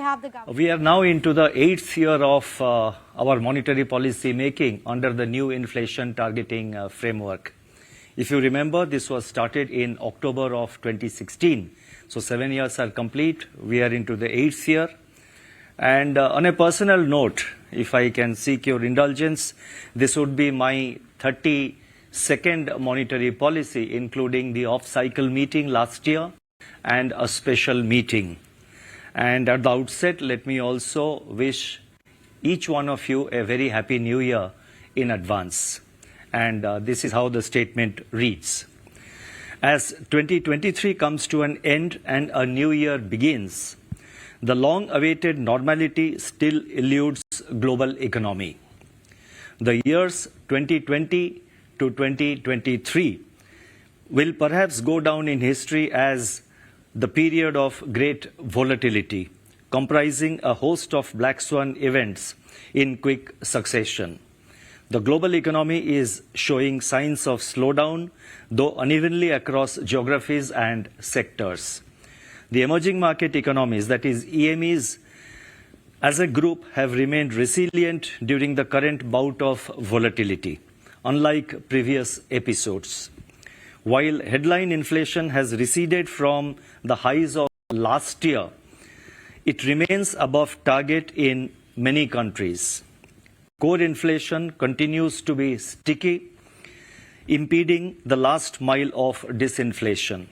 have the government. We are now into the 8th year of our monetary policy making under the new inflation targeting framework. If you remember, this was started in October of 2016. So 7 years are complete. We are into the 8th year. And on a personal note, if I can seek your indulgence, this would be my 32nd monetary policy, including the off-cycle meeting last year and a special meeting. And at the outset, let me also wish each one of you a very happy new year in advance. And this is how the statement reads. As 2023 comes to an end and a new year begins, the long-awaited normality still eludes global economy. The years 2020 to 2023 will perhaps go down in history as the period of great volatility, comprising a host of black swan events in quick succession. The global economy is showing signs of slowdown, though unevenly across geographies and sectors. The emerging market economies, that is EMEs, as a group have remained resilient during the current bout of volatility, unlike previous episodes. While headline inflation has receded from the highs of last year, it remains above target in many countries. Core inflation continues to be sticky, impeding the last mile of disinflation.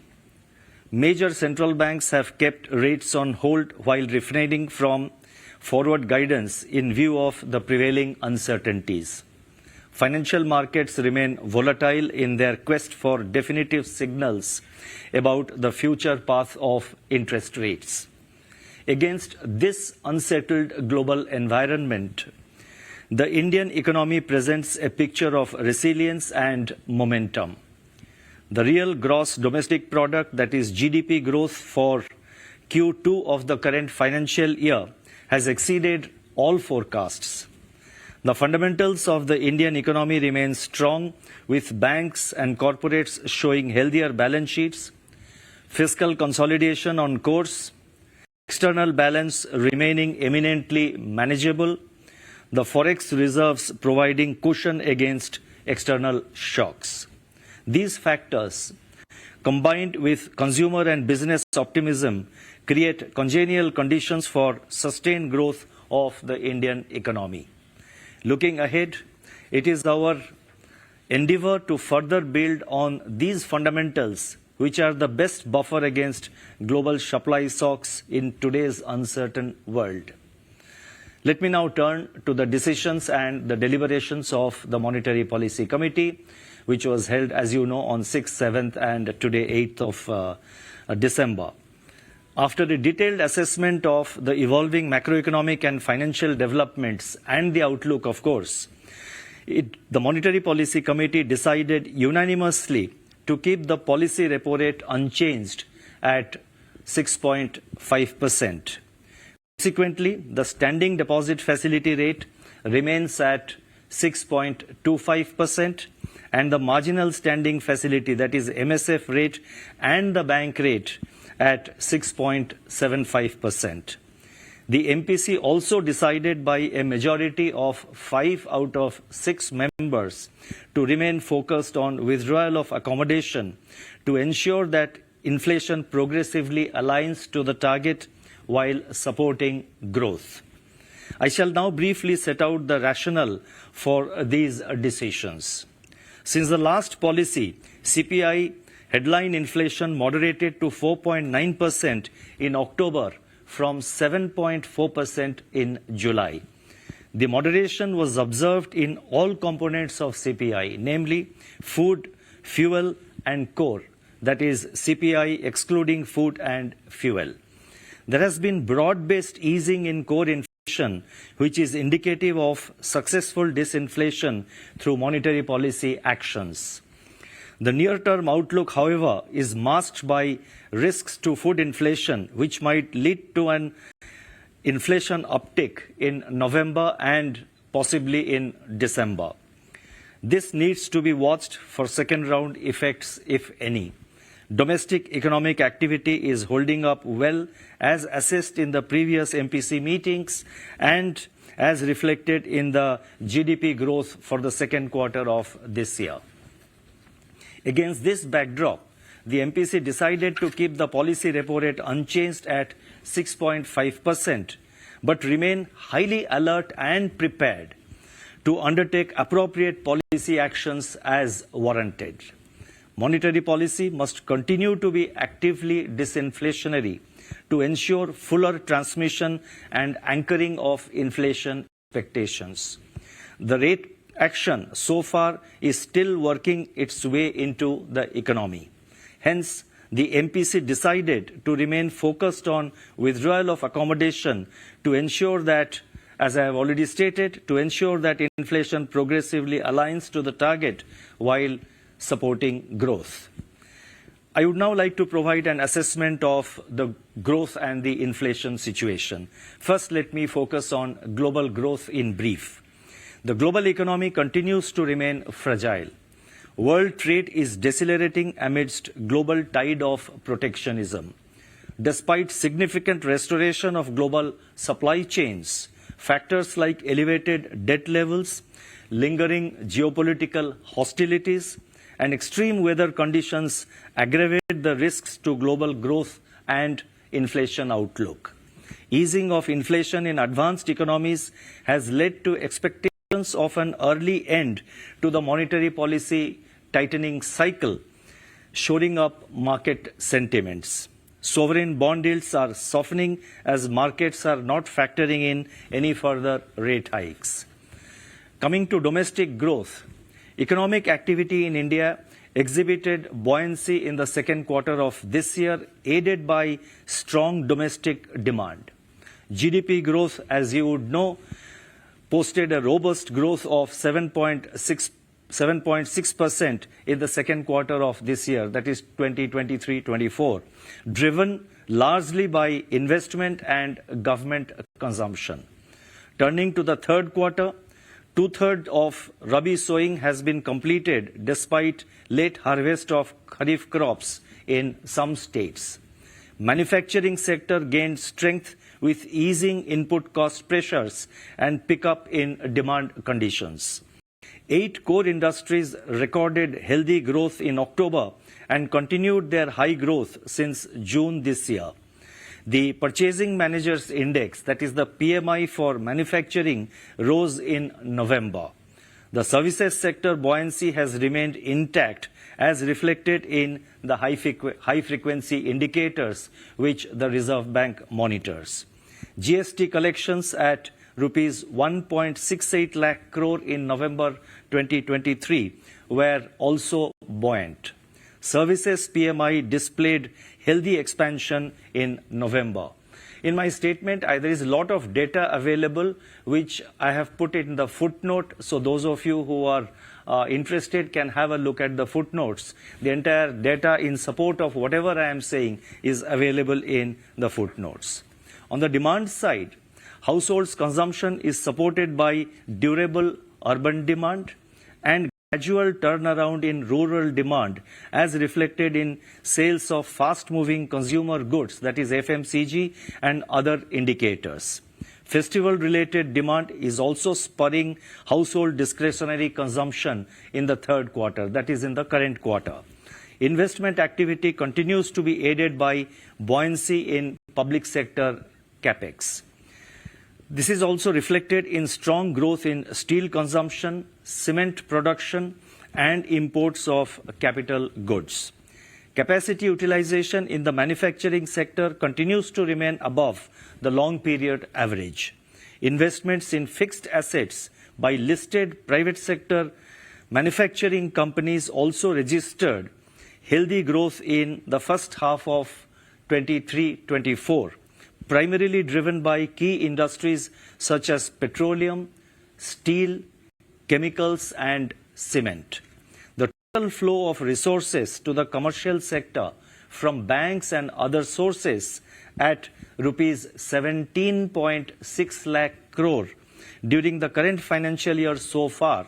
Major central banks have kept rates on hold while refraining from forward guidance in view of the prevailing uncertainties. Financial markets remain volatile in their quest for definitive signals about the future path of interest rates. Against this unsettled global environment, the Indian economy presents a picture of resilience and momentum. The real gross domestic product, that is GDP growth for Q2 of the current financial year, has exceeded all forecasts. The fundamentals of the Indian economy remain strong, with banks and corporates showing healthier balance sheets, fiscal consolidation on course, external balance remaining eminently manageable, the forex reserves providing cushion against external shocks. These factors, combined with consumer and business optimism, create congenial conditions for sustained growth of the Indian economy. Looking ahead, it is our endeavor to further build on these fundamentals, which are the best buffer against global supply shocks in today's uncertain world. Let me now turn to the decisions and the deliberations of the Monetary Policy Committee, which was held, as you know, on 6th, 7th and today 8th of December. After a detailed assessment of the evolving macroeconomic and financial developments and the outlook, of course, the Monetary Policy Committee decided unanimously to keep the policy repo rate unchanged at 6.5%. Consequently, the standing deposit facility rate remains at 6.25%, and the marginal standing facility, that is MSF rate, and the bank rate at 6.75%. The MPC also decided by a majority of 5 out of 6 members to remain focused on withdrawal of accommodation to ensure that inflation progressively aligns to the target while supporting growth. I shall now briefly set out the rationale for these decisions. Since the last policy, CPI headline inflation moderated to 4.9% in October from 7.4% in July. The moderation was observed in all components of CPI, namely food, fuel, and core, that is CPI excluding food and fuel. There has been broad-based easing in core inflation, which is indicative of successful disinflation through monetary policy actions. The near-term outlook, however, is masked by risks to food inflation, which might lead to an inflation uptick in November and possibly in December. This needs to be watched for second-round effects, if any. Domestic economic activity is holding up well as assessed in the previous MPC meetings and as reflected in the GDP growth for the second quarter of this year. Against this backdrop, the MPC decided to keep the policy repo rate unchanged at 6.5%, but remain highly alert and prepared to undertake appropriate policy actions as warranted. Monetary policy must continue to be actively disinflationary to ensure fuller transmission and anchoring of inflation expectations. The rate action so far is still working its way into the economy. Hence, the MPC decided to remain focused on withdrawal of accommodation to ensure that, as I have already stated, to ensure that inflation progressively aligns to the target while supporting growth. I would now like to provide an assessment of the growth and the inflation situation. First, let me focus on global growth in brief. The global economy continues to remain fragile. World trade is decelerating amidst global tide of protectionism. Despite significant restoration of global supply chains, factors like elevated debt levels, lingering geopolitical hostilities, and extreme weather conditions aggravate the risks to global growth and inflation outlook. Easing of inflation in advanced economies has led to expectations of an early end to the monetary policy tightening cycle, shoring up market sentiments. Sovereign bond yields are softening as markets are not factoring in any further rate hikes. Coming to domestic growth, economic activity in India exhibited buoyancy in the second quarter of this year, aided by strong domestic demand. GDP growth, as you would know, posted a robust growth of 7.6% in the second quarter of this year, that is 2023-24, driven largely by investment and government consumption. Turning to the third quarter, two-thirds of Rabi sowing has been completed despite late harvest of Kharif crops in some states. Manufacturing sector gained strength with easing input cost pressures and pickup in demand conditions. 8 core industries recorded healthy growth in October and continued their high growth since June this year. The Purchasing Managers Index, that is the PMI for manufacturing, rose in November. The services sector buoyancy has remained intact as reflected in the high-frequency indicators which the Reserve Bank monitors. GST collections at rupees 1.68 lakh crore in November 2023 were also buoyant. Services PMI displayed healthy expansion in November. In my statement, there is a lot of data available which I have put in the footnote, so those of you who are interested can have a look at the footnotes. The entire data in support of whatever I am saying is available in the footnotes. On the demand side, households' consumption is supported by durable urban demand and gradual turnaround in rural demand as reflected in sales of fast-moving consumer goods, that is FMCG, and other indicators. Festival-related demand is also spurring household discretionary consumption in the third quarter, that is in the current quarter. Investment activity continues to be aided by buoyancy in public sector capex. This is also reflected in strong growth in steel consumption, cement production, and imports of capital goods. Capacity utilization in the manufacturing sector continues to remain above the long period average. Investments in fixed assets by listed private sector manufacturing companies also registered healthy growth in the first half of 23-24. Primarily driven by key industries such as petroleum, steel, chemicals, and cement. The total flow of resources to the commercial sector from banks and other sources at rupees 17.6 lakh crore during the current financial year so far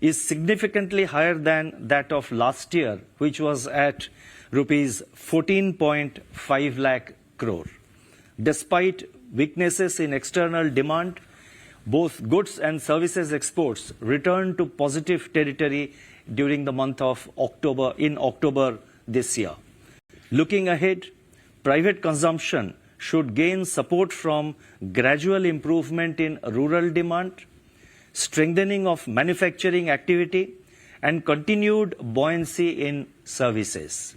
is significantly higher than that of last year, which was at rupees 14.5 lakh crore. Despite weaknesses in external demand, both goods and services exports returned to positive territory during the month of October this year. Looking ahead, private consumption should gain support from gradual improvement in rural demand, strengthening of manufacturing activity, and continued buoyancy in services.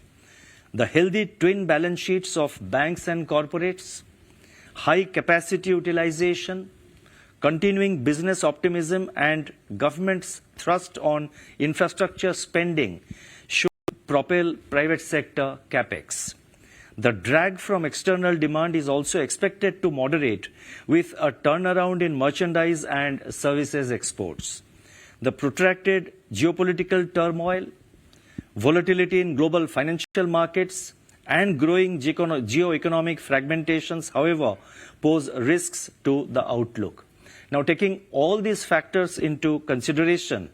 The healthy twin balance sheets of banks and corporates, high capacity utilization, continuing business optimism, and government's thrust on infrastructure spending should propel private sector capex. The drag from external demand is also expected to moderate with a turnaround in merchandise and services exports. The protracted geopolitical turmoil, volatility in global financial markets, and growing geoeconomic fragmentations, however, pose risks to the outlook. Now, taking all these factors into consideration,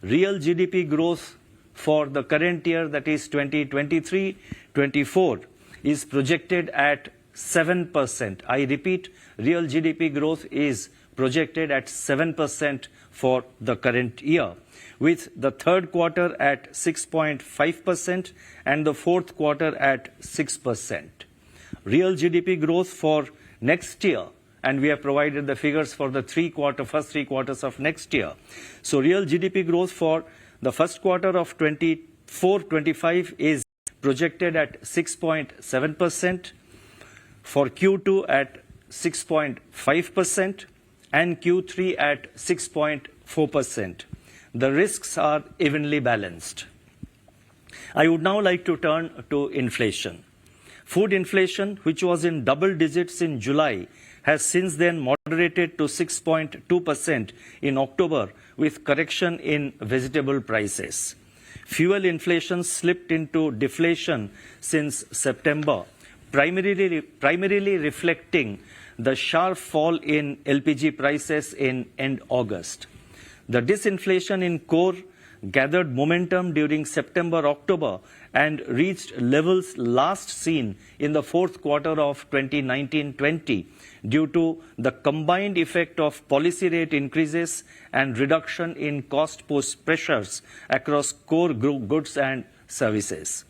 real GDP growth for the current year, that is 2023-24, is projected at 7%. I repeat, real GDP growth is projected at 7% for the current year, with the third quarter at 6.5% and the fourth quarter at 6%. Real GDP growth for next year, and we have provided the figures for the first three quarters of next year. So real GDP growth for the first quarter of 24-25 is projected at 6.7%, for Q2 at 6.5%, and Q3 at 6.4%. The risks are evenly balanced. I would now like to turn to inflation. Food inflation, which was in double digits in July, has since then moderated to 6.2% in October, with correction in vegetable prices. Fuel inflation slipped into deflation since September, primarily reflecting the sharp fall in LPG prices in end August. The disinflation in core gathered momentum during September-October and reached levels last seen in the fourth quarter of 2019-20 due to the combined effect of policy rate increases and reduction in cost post pressures across core goods and services.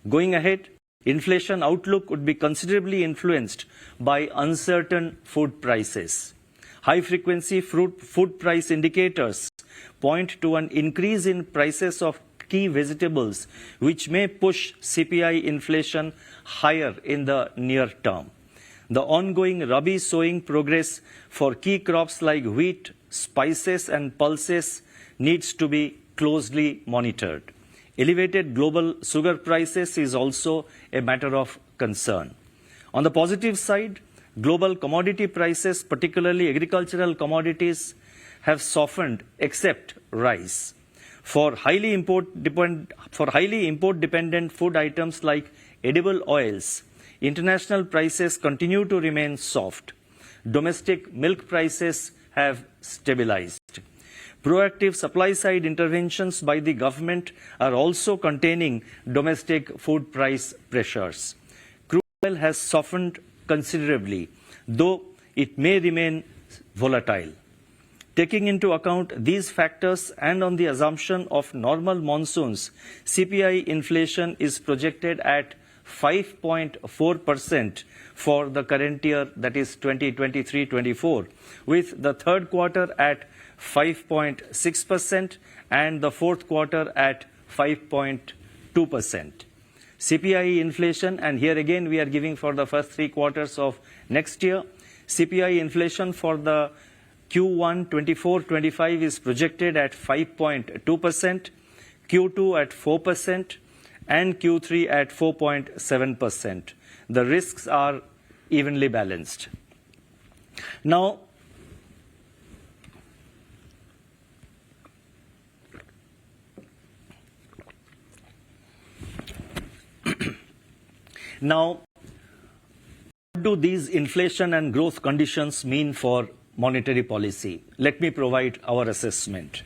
Going ahead, inflation outlook would be considerably influenced by uncertain food prices. High-frequency food price indicators point to an increase in prices of key vegetables, which may push CPI inflation higher in the near term. The ongoing Rabi sowing progress for key crops like wheat, spices, and pulses needs to be closely monitored. Elevated global sugar prices is also a matter of concern. On the positive side, global commodity prices, particularly agricultural commodities, have softened except rice. For highly import-dependent food items like edible oils, international prices continue to remain soft. Domestic milk prices have stabilized. Proactive supply-side interventions by the government are also containing domestic food price pressures. Crude oil has softened considerably, though it may remain volatile. Taking into account these factors and on the assumption of normal monsoons, CPI inflation is projected at 5.4% for the current year, that is 2023-24, with the third quarter at 5.6% and the fourth quarter at 5.2%. CPI inflation, and here again we are giving for the first three quarters of next year, CPI inflation for the Q1 24-25 is projected at 5.2%, Q2 at 4%, and Q3 at 4.7%. The risks are evenly balanced. Now, what do these inflation and growth conditions mean for monetary policy? Let me provide our assessment.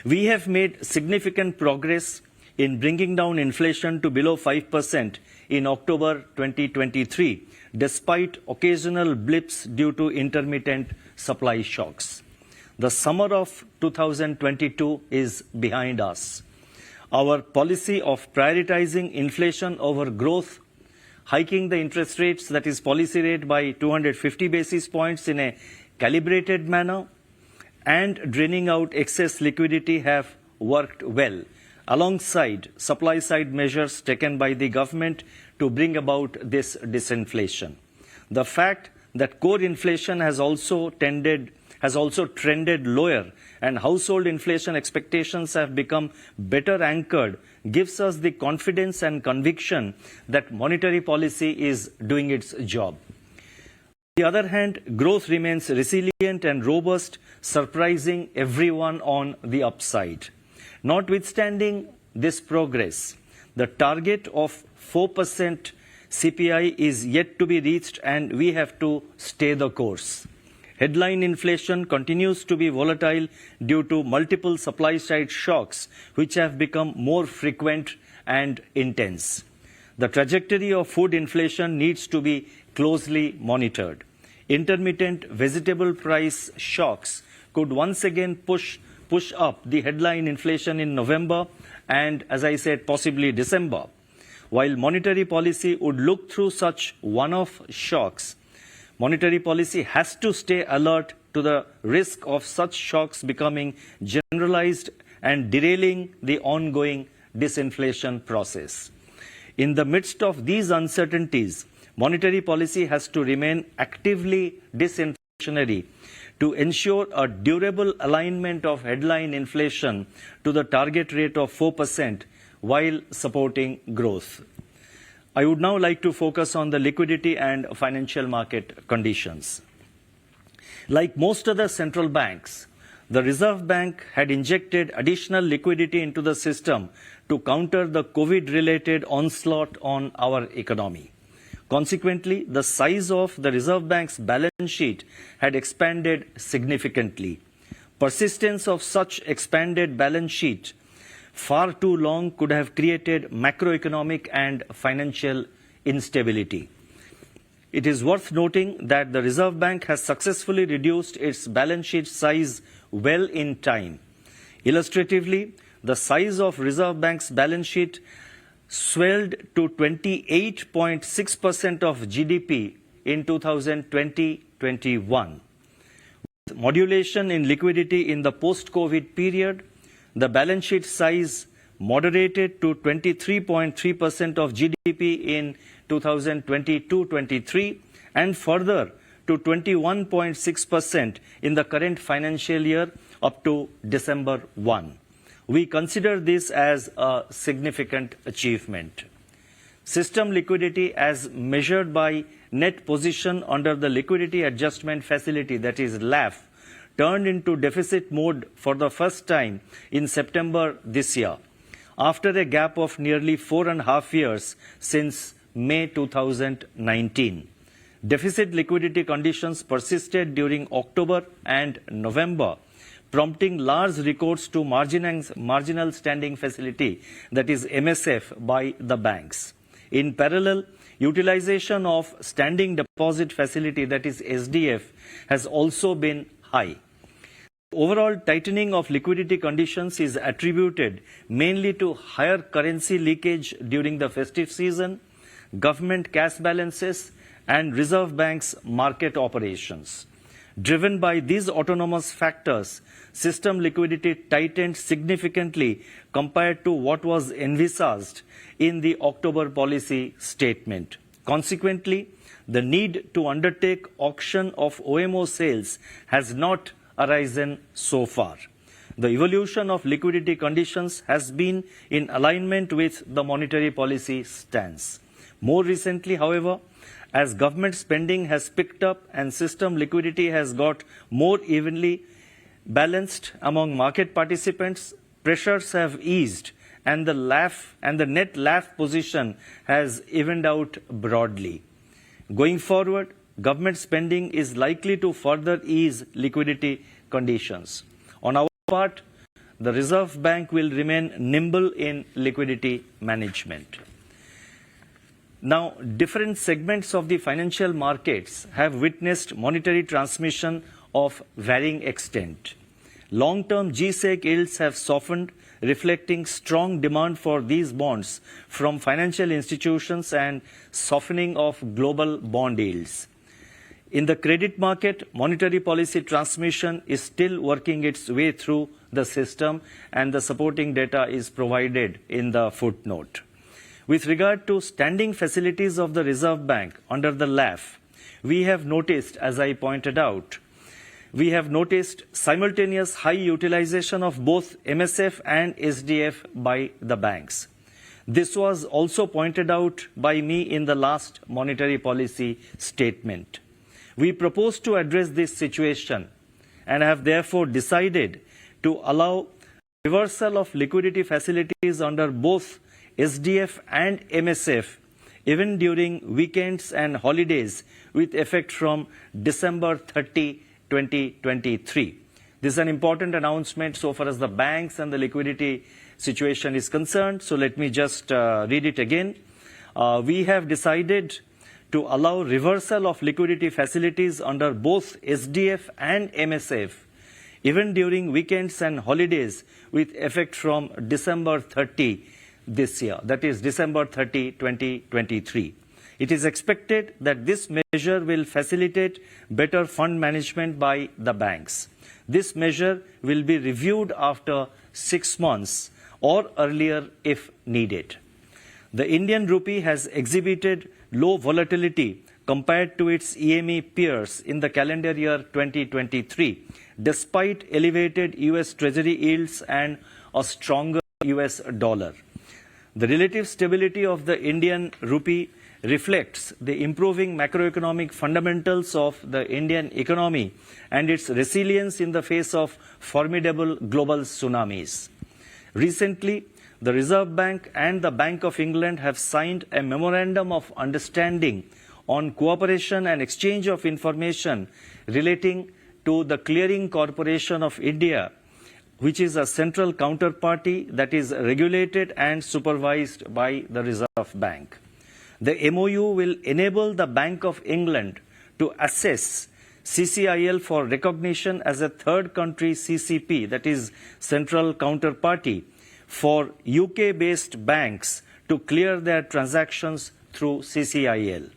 We have made significant progress in bringing down inflation to below 5% in October 2023, despite occasional blips due to intermittent supply shocks. The summer of 2022 is behind us. Our policy of prioritizing inflation over growth, hiking the interest rates, that is policy rate, by 250 basis points in a calibrated manner, and draining out excess liquidity have worked well, alongside supply-side measures taken by the government to bring about this disinflation. The fact that core inflation has also trended lower and household inflation expectations have become better anchored gives us the confidence and conviction that monetary policy is doing its job. On the other hand, growth remains resilient and robust, surprising everyone on the upside. Notwithstanding this progress, the target of 4% CPI is yet to be reached, and we have to stay the course. Headline inflation continues to be volatile due to multiple supply-side shocks, which have become more frequent and intense. The trajectory of food inflation needs to be closely monitored. Intermittent vegetable price shocks could once again push up the headline inflation in November and, as I said, possibly December. While monetary policy would look through such one-off shocks, monetary policy has to stay alert to the risk of such shocks becoming generalized and derailing the ongoing disinflation process. In the midst of these uncertainties, monetary policy has to remain actively disinflationary to ensure a durable alignment of headline inflation to the target rate of 4% while supporting growth. I would now like to focus on the liquidity and financial market conditions. Like most other central banks, the Reserve Bank had injected additional liquidity into the system to counter the COVID-related onslaught on our economy. Consequently, the size of the Reserve Bank's balance sheet had expanded significantly. Persistence of such expanded balance sheet far too long could have created macroeconomic and financial instability. It is worth noting that the Reserve Bank has successfully reduced its balance sheet size well in time. Illustratively, the size of Reserve Bank's balance sheet swelled to 28.6% of GDP in 2020-21. With modulation in liquidity in the post-COVID period, the balance sheet size moderated to 23.3% of GDP in 2022-23 and further to 21.6% in the current financial year up to December 1. We consider this as a significant achievement. System liquidity as measured by net position under the Liquidity Adjustment Facility, that is LAF, turned into deficit mode for the first time in September this year, after a gap of nearly 4.5 years since May 2019. Deficit liquidity conditions persisted during October and November, prompting large recourse to marginal standing facility, that is MSF, by the banks. In parallel, utilization of standing deposit facility, that is SDF, has also been high. Overall tightening of liquidity conditions is attributed mainly to higher currency leakage during the festive season, government cash balances, and Reserve Bank's market operations. Driven by these autonomous factors, system liquidity tightened significantly compared to what was envisaged in the October policy statement. Consequently, the need to undertake auction of OMO sales has not arisen so far. The evolution of liquidity conditions has been in alignment with the monetary policy stance. More recently, however, as government spending has picked up and system liquidity has got more evenly balanced among market participants, pressures have eased and the net LAF position has evened out broadly. Going forward, government spending is likely to further ease liquidity conditions. On our part, the Reserve Bank will remain nimble in liquidity management. Now, different segments of the financial markets have witnessed monetary transmission of varying extent. Long-term G-Sec yields have softened, reflecting strong demand for these bonds from financial institutions and softening of global bond yields. In the credit market, monetary policy transmission is still working its way through the system, and the supporting data is provided in the footnote. With regard to standing facilities of the Reserve Bank under the LAF, we have noticed, as I pointed out, we have noticed simultaneous high utilization of both MSF and SDF by the banks. This was also pointed out by me in the last monetary policy statement. We propose to address this situation and have therefore decided to allow reversal of liquidity facilities under both SDF and MSF even during weekends and holidays with effect from December 30, 2023. This is an important announcement so far as the banks and the liquidity situation is concerned. So let me just read it again. We have decided to allow reversal of liquidity facilities under both SDF and MSF even during weekends and holidays with effect from December 30 this year, that is December 30, 2023. It is expected that this measure will facilitate better fund management by the banks. This measure will be reviewed after 6 months or earlier if needed. The Indian rupee has exhibited low volatility compared to its EME peers in the calendar year 2023, despite elevated US Treasury yields and a stronger US dollar. The relative stability of the Indian rupee reflects the improving macroeconomic fundamentals of the Indian economy and its resilience in the face of formidable global tsunamis. Recently, the Reserve Bank and the Bank of England have signed a memorandum of understanding on cooperation and exchange of information relating to the Clearing Corporation of India, which is a central counterparty that is regulated and supervised by the Reserve Bank. The MOU will enable the Bank of England to assess CCIL for recognition as a third country CCP, that is central counterparty, for UK-based banks to clear their transactions through CCIL.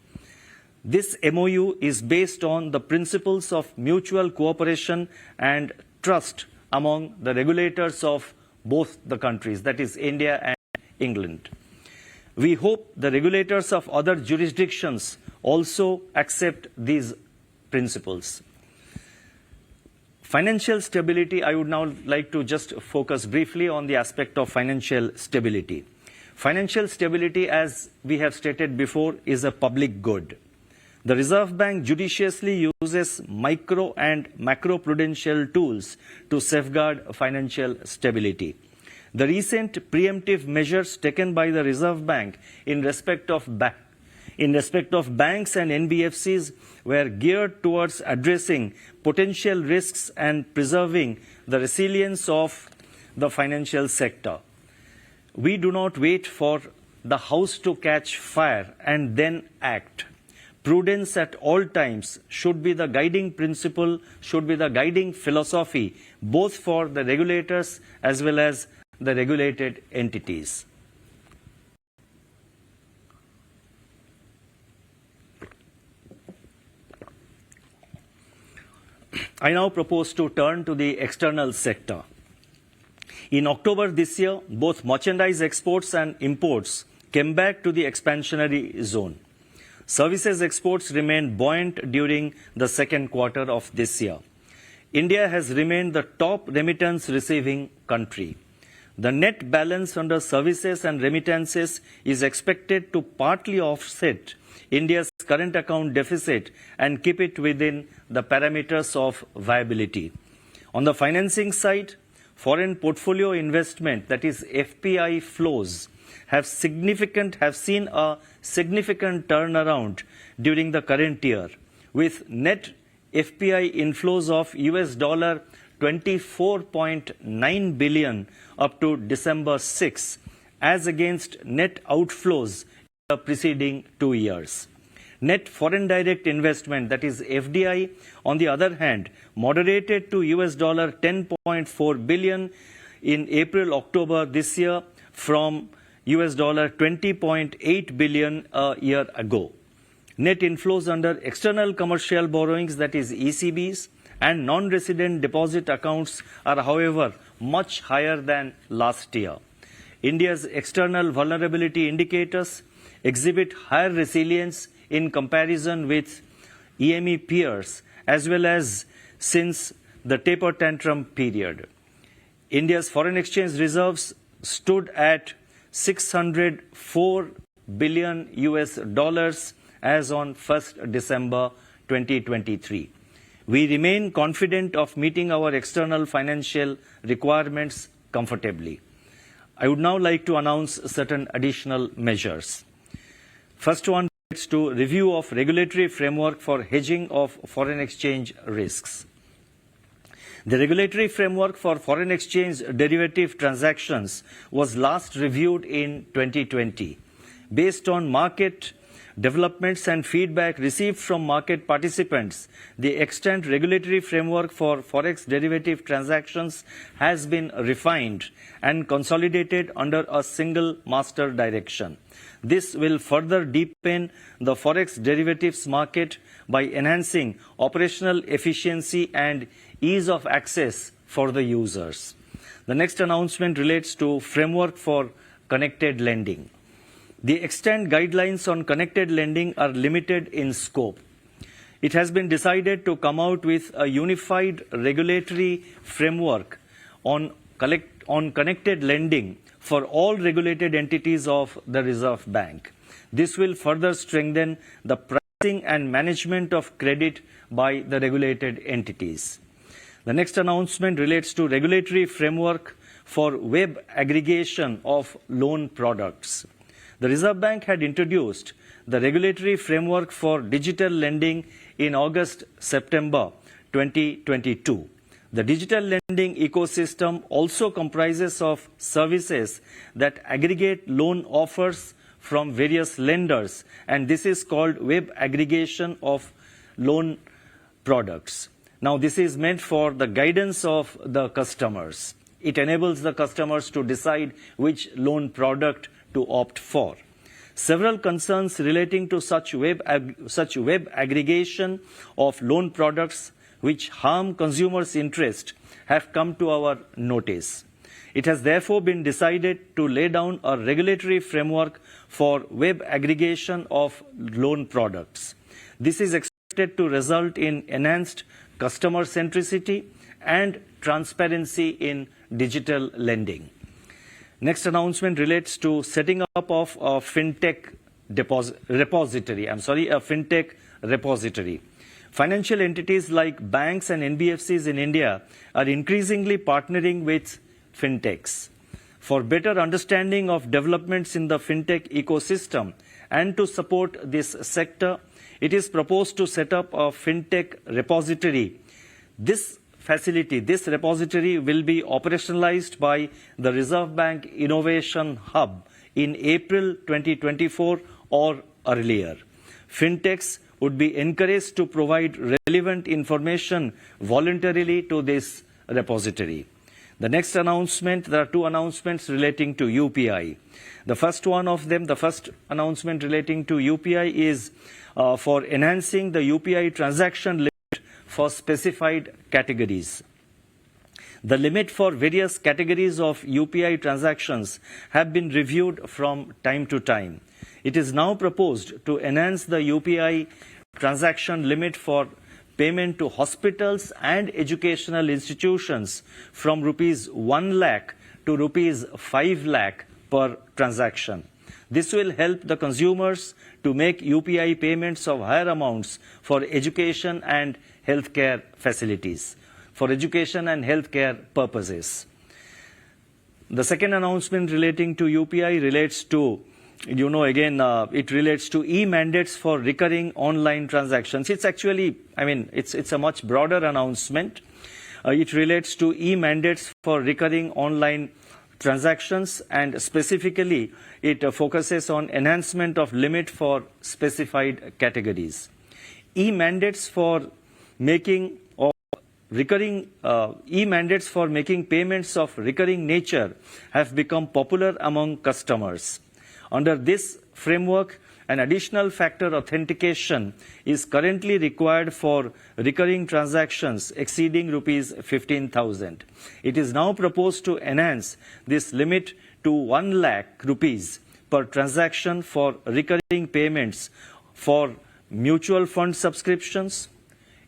This MOU is based on the principles of mutual cooperation and trust among the regulators of both the countries, that is India and England. We hope the regulators of other jurisdictions also accept these principles. Financial stability, I would now like to just focus briefly on the aspect of financial stability. Financial stability, as we have stated before, is a public good. The Reserve Bank judiciously uses micro and macroprudential tools to safeguard financial stability. The recent preemptive measures taken by the Reserve Bank in respect of banks and NBFCs were geared towards addressing potential risks and preserving the resilience of the financial sector. We do not wait for the house to catch fire and then act. Prudence at all times should be the guiding principle, should be the guiding philosophy, both for the regulators as well as the regulated entities. I now propose to turn to the external sector. In October this year, both merchandise exports and imports came back to the expansionary zone. Services exports remained buoyant during the second quarter of this year. India has remained the top remittance receiving country. The net balance under services and remittances is expected to partly offset India's current account deficit and keep it within the parameters of viability. On the financing side, foreign portfolio investment, that is FPI flows, have seen a significant turnaround during the current year, with net FPI inflows of US 24.9 billion up to December 6, as against net outflows in the preceding 2 years. Net foreign direct investment, that is FDI, on the other hand, moderated to US dollar 10.4 billion in April-October this year from US dollar 20.8 billion a year ago. Net inflows under external commercial borrowings, that is ECBs, and non-resident deposit accounts are, however, much higher than last year. India's external vulnerability indicators exhibit higher resilience in comparison with EME peers, as well as since the taper tantrum period. India's foreign exchange reserves stood at 604 billion US dollars as on 1st December 2023. We remain confident of meeting our external financial requirements comfortably. I would now like to announce certain additional measures. First one relates to review of regulatory framework for hedging of foreign exchange risks. The regulatory framework for foreign exchange derivative transactions was last reviewed in 2020. Based on market developments and feedback received from market participants, the extant regulatory framework for forex derivative transactions has been refined and consolidated under a single master direction. This will further deepen the forex derivatives market by enhancing operational efficiency and ease of access for the users. The next announcement relates to framework for connected lending. The extant guidelines on connected lending are limited in scope. It has been decided to come out with a unified regulatory framework on connected lending for all regulated entities of the Reserve Bank. This will further strengthen the pricing and management of credit by the regulated entities. The next announcement relates to regulatory framework for web aggregation of loan products. The Reserve Bank had introduced the regulatory framework for digital lending in August-September 2022. The digital lending ecosystem also comprises of services that aggregate loan offers from various lenders, and this is called web aggregation of loan products. Now, this is meant for the guidance of the customers. It enables the customers to decide which loan product to opt for. Several concerns relating to such web aggregation of loan products which harm consumers' interest have come to our notice. It has therefore been decided to lay down a regulatory framework for web aggregation of loan products. This is expected to result in enhanced customer centricity and transparency in digital lending. Next announcement relates to setting up of a fintech repository. Financial entities like banks and NBFCs in India are increasingly partnering with fintechs. For better understanding of developments in the fintech ecosystem and to support this sector, it is proposed to set up a fintech repository. This repository will be operationalized by the Reserve Bank Innovation Hub in April 2024 or earlier. Fintechs would be encouraged to provide relevant information voluntarily to this repository. The next announcement, there are two announcements relating to UPI. The first announcement relating to UPI is for enhancing the UPI transaction limit for specified categories. The limit for various categories of UPI transactions have been reviewed from time to time. It is now proposed to enhance the UPI transaction limit for payment to hospitals and educational institutions from rupees 1 lakh to rupees 5 lakh per transaction. This will help the consumers to make UPI payments of higher amounts for education and healthcare facilities, for education and healthcare purposes. The second announcement relating to UPI relates to, it relates to e-mandates for recurring online transactions. It's actually, it's a much broader announcement. It relates to e-mandates for recurring online transactions, and specifically it focuses on enhancement of limit for specified categories. E-mandates for making e-mandates for making payments of recurring nature have become popular among customers. Under this framework, an additional factor authentication is currently required for recurring transactions exceeding rupees 15,000. It is now proposed to enhance this limit to 1 lakh rupees per transaction for recurring payments for mutual fund subscriptions,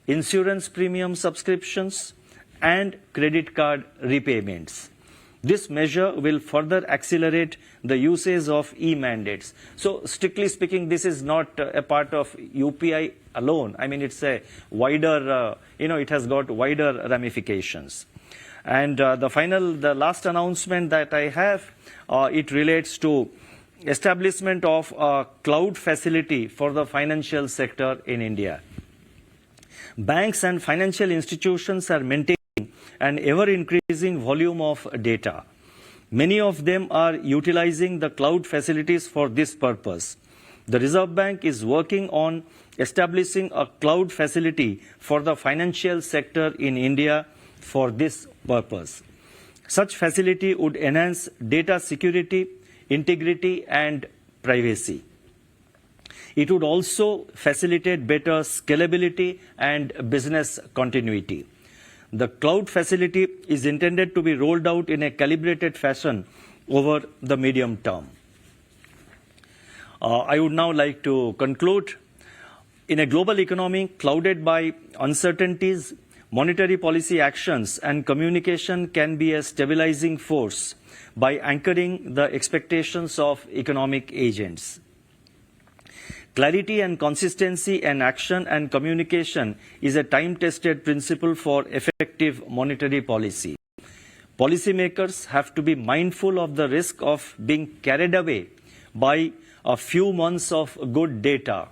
insurance premium subscriptions, and credit card repayments. This measure will further accelerate the usage of e-mandates. So, strictly speaking, this is not a part of UPI alone. I mean, it's a wider, it has got wider ramifications. And the last announcement that I have, it relates to establishment of a cloud facility for the financial sector in India. Banks and financial institutions are maintaining an ever-increasing volume of data. Many of them are utilizing the cloud facilities for this purpose. The Reserve Bank is working on establishing a cloud facility for the financial sector in India for this purpose. Such facility would enhance data security, integrity, and privacy. It would also facilitate better scalability and business continuity. The cloud facility is intended to be rolled out in a calibrated fashion over the medium term. I would now like to conclude. In a global economy clouded by uncertainties, monetary policy actions and communication can be a stabilizing force by anchoring the expectations of economic agents. Clarity and consistency in action and communication is a time-tested principle for effective monetary policy. Policymakers have to be mindful of the risk of being carried away by a few months of good data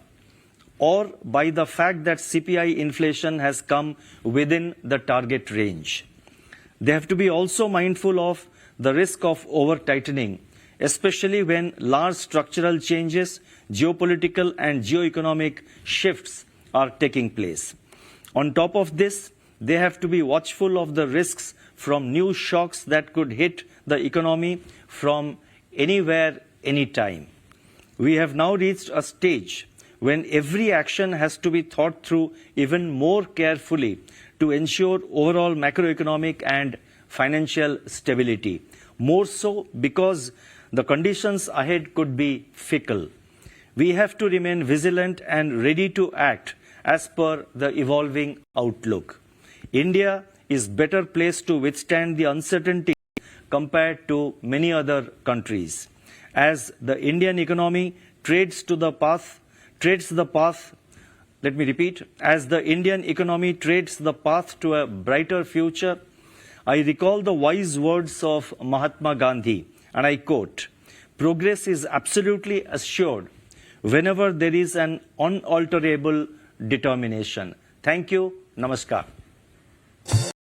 or by the fact that CPI inflation has come within the target range. They have to be also mindful of the risk of over-tightening, especially when large structural changes, geopolitical and geoeconomic shifts are taking place. On top of this, they have to be watchful of the risks from new shocks that could hit the economy from anywhere, anytime. We have now reached a stage when every action has to be thought through even more carefully to ensure overall macroeconomic and financial stability. More so because the conditions ahead could be fickle. We have to remain vigilant and ready to act as per the evolving outlook. India is better placed to withstand the uncertainty compared to many other countries. As the Indian economy as the Indian economy trades the path to a brighter future, I recall the wise words of Mahatma Gandhi, and I quote, "Progress is absolutely assured whenever there is an unalterable determination." Thank you. Namaskar.